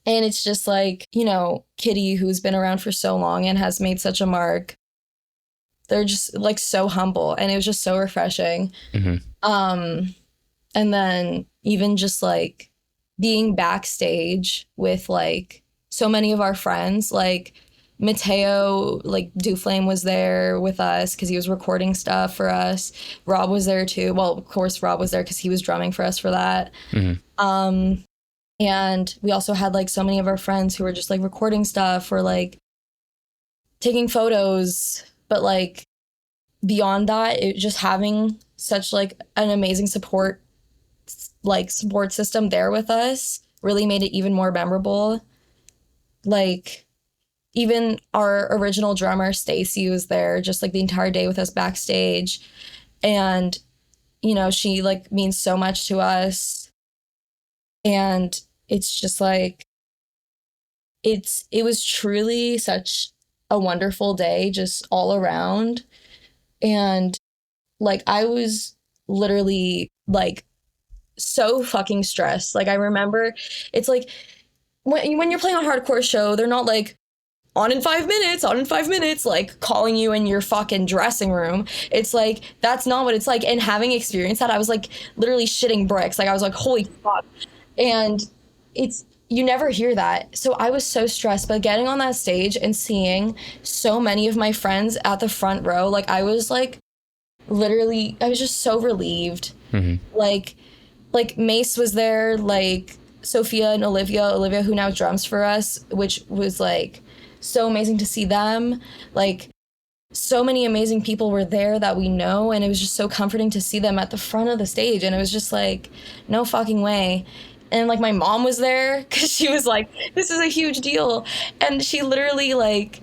it's just like, you know, Kittie, who's been around for so long and has made such a mark. They're just like so humble, and it was just so refreshing. And then even just like being backstage with like so many of our friends, like Mateo, like Duflame was there with us because he was recording stuff for us. Rob was there too. Well, of course, Rob was there because he was drumming for us for that. And we also had like so many of our friends who were just like recording stuff or like taking photos. But like beyond that, it just having such like an amazing support system there with us really made it even more memorable. Like, even our original drummer, Stacy, was there just like the entire day with us backstage. And, you know, she like means so much to us. And it's just like, it was truly such a wonderful day just all around. And like, I was literally like so fucking stressed. Like, I remember it's like, when you're playing a hardcore show, they're not like, on in 5 minutes, like calling you in your fucking dressing room. It's like, that's not what it's like. And having experienced that, I was like literally shitting bricks. Like I was like, holy fuck. And you never hear that. So I was so stressed, but getting on that stage and seeing so many of my friends at the front row, like I was like, literally, I was just so relieved. Like Mace was there, like Sophia and Olivia, who now drums for us, which was like so amazing to see them. Like so many amazing people were there that we know, and it was just so comforting to see them at the front of the stage. And it was just like, no fucking way. And like my mom was there because she was like, this is a huge deal. And she literally like,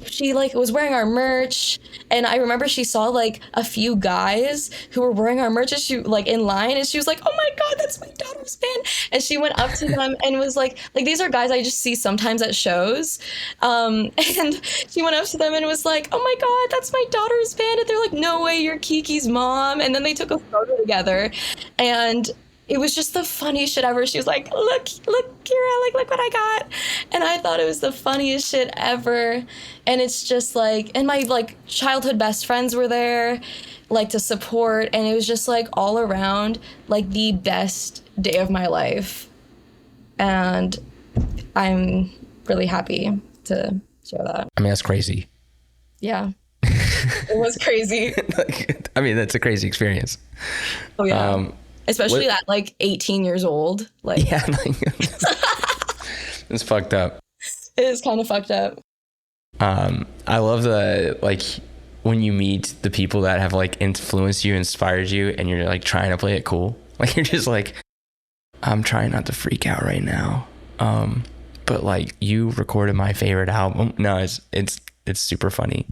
she like was wearing our merch, and I remember she saw like a few guys who were wearing our merch, and she like in line, and she was like, oh my god, that's my daughter's band. And she went up to them and was like these are guys I just see sometimes at shows, and she went up to them and was like, oh my god, that's my daughter's band. And they're like, no way, you're Kiki's mom. And then they took a photo together, and it was just the funniest shit ever. She was like, look, Kira, like, look what I got. And I thought it was the funniest shit ever. And it's just like, and my like childhood best friends were there, like to support. And it was just like all around, like the best day of my life. And I'm really happy to share that. I mean, that's crazy. Yeah. It was crazy. I mean, that's a crazy experience. Oh, yeah. Especially at like 18 years old. Like, yeah, like, it's fucked up. It is kind of fucked up. I love the, like, when you meet the people that have like influenced you, inspired you, and you're like trying to play it cool. Like you're just like, I'm trying not to freak out right now. But like you recorded my favorite album. No, it's super funny.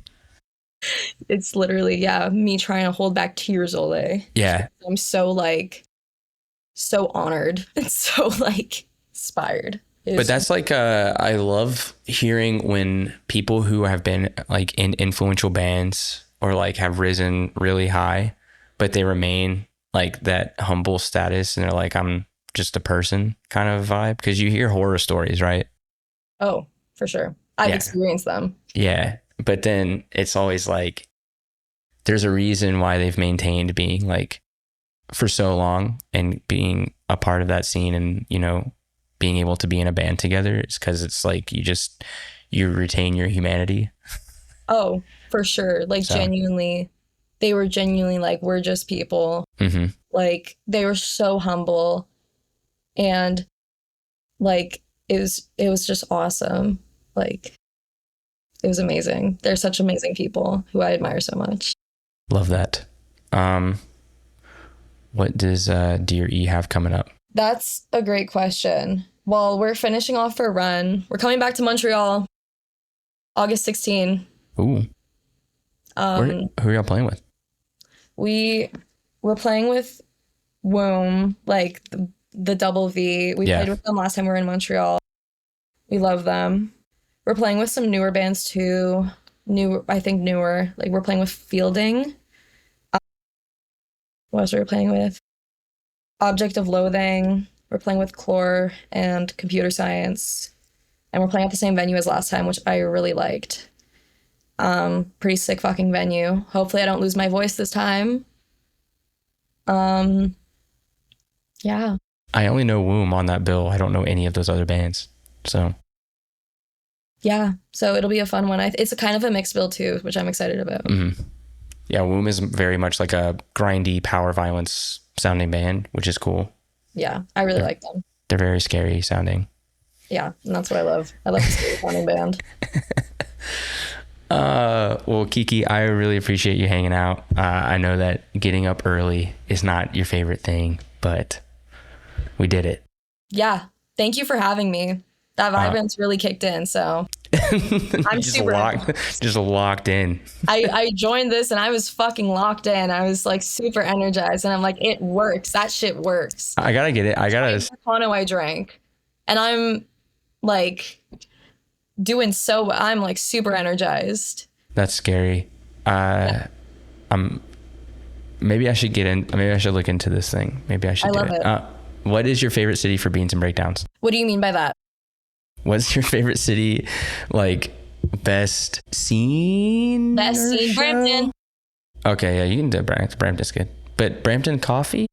It's literally, yeah, me trying to hold back tears all day. Yeah. I'm so like, so honored and so like inspired. But that's like, I love hearing when people who have been like in influential bands or like have risen really high, but they remain like that humble status, and they're like, I'm just a person kind of vibe. Because you hear horror stories, right? Oh, for sure. I've experienced them. Yeah. But then it's always like, there's a reason why they've maintained being like for so long and being a part of that scene, and, you know, being able to be in a band together. It's because it's like you retain your humanity. Oh, for sure. Like genuinely, they were genuinely like, we're just people. Mm-hmm. Like they were so humble, and like it was just awesome. Like it was amazing. They're such amazing people who I admire so much. Love that. What does Dear E have coming up? That's a great question. Well, we're finishing off our run. We're coming back to Montreal, August 16. Ooh. Who are y'all playing with? We're playing with Womb, like the double V. We played with them last time we were in Montreal. We love them. We're playing with some newer bands too. Newer. Like we're playing with Fielding. What else are we playing with? Object of Loathing. We're playing with Chlor and Computer Science. And we're playing at the same venue as last time, which I really liked. Pretty sick fucking venue. Hopefully I don't lose my voice this time. Yeah. I only know Womb on that bill. I don't know any of those other bands. So... yeah, so it'll be a fun one. It's a kind of a mixed bill too, which I'm excited about. Mm-hmm. Yeah, Womb is very much like a grindy power violence sounding band, which is cool. Yeah, I really like them. They're very scary sounding. Yeah, and that's what I love. I love a scary sounding band. Well, Kiki, I really appreciate you hanging out. I know that getting up early is not your favorite thing, but we did it. Yeah, thank you for having me. That vibrance really kicked in, so I'm super locked in. I joined this and I was fucking locked in. I was like super energized, and I'm like, it works. That shit works. I gotta get it. I drank, and I'm like I'm like super energized. That's scary. Maybe I should look into this thing. Maybe I should do it. What is your favorite city for beans and breakdowns? What do you mean by that? What's your favorite city? Like best scene? Best scene, Brampton. Okay, yeah, you can do Brampton. Brampton's good. But Brampton coffee?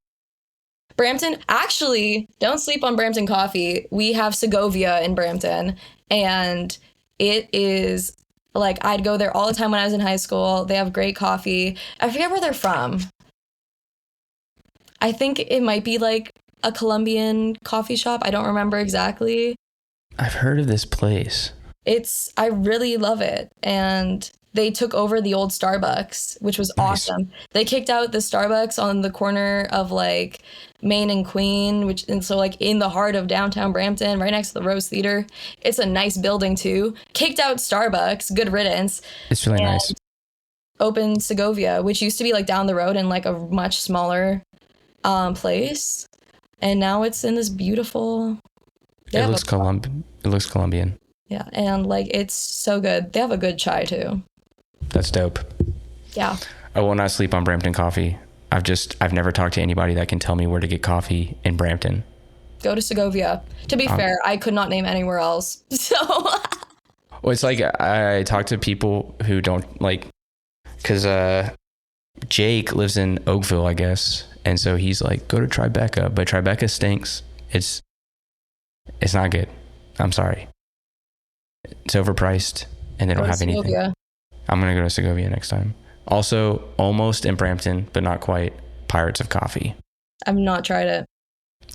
Brampton, actually, don't sleep on Brampton coffee. We have Segovia in Brampton, and it is like, I'd go there all the time when I was in high school. They have great coffee. I forget where they're from. I think it might be like a Colombian coffee shop. I don't remember exactly. I've heard of this place. I really love it. And they took over the old Starbucks, which was awesome. They kicked out the Starbucks on the corner of like Main and Queen, and so like in the heart of downtown Brampton, right next to the Rose Theater. It's a nice building too. Kicked out Starbucks, good riddance. It's really nice. Opened Segovia, which used to be like down the road in like a much smaller place, and now it's in this beautiful. It looks Colombian. Yeah, and like it's so good. They have a good chai too. That's dope. Yeah. I will not sleep on Brampton coffee. I've never talked to anybody that can tell me where to get coffee in Brampton. Go to Segovia. To be fair, I could not name anywhere else. So. Well, it's like I talk to people who don't like, because Jake lives in Oakville, I guess, and so he's like, go to Tribeca, but Tribeca stinks. It's not good. I'm sorry. It's overpriced, and they don't have anything. Segovia. I'm gonna go to Segovia next time. Also, almost in Brampton, but not quite. Pirates of Coffee. I've not tried it.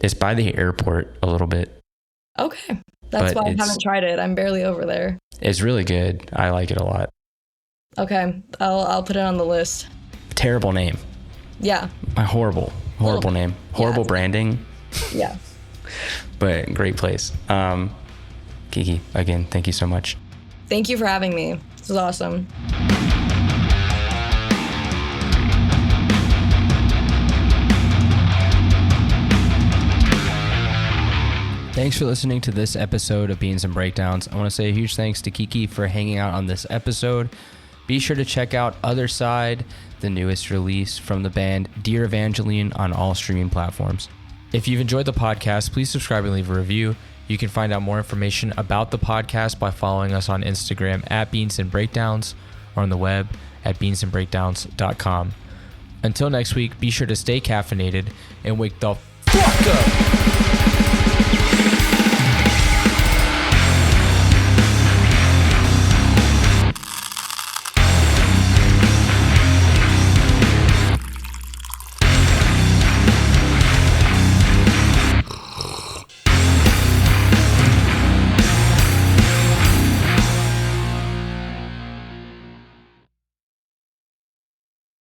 It's by the airport a little bit. Okay. That's why I haven't tried it. I'm barely over there. It's really good. I like it a lot. Okay. I'll put it on the list. Terrible name. Yeah. Horrible name. Horrible branding. Yeah. But great place. Kiki, again, thank you so much. Thank you for having me. This was awesome. Thanks for listening to this episode of Beans and Breakdowns. I want to say a huge thanks to Kiki for hanging out on this episode. Be sure to check out Other Side, the newest release from the band Dear Evangeline, on all streaming platforms. If you've enjoyed the podcast, please subscribe and leave a review. You can find out more information about the podcast by following us on Instagram at Beans and Breakdowns or on the web at beansandbreakdowns.com. Until next week, be sure to stay caffeinated and wake the fuck up.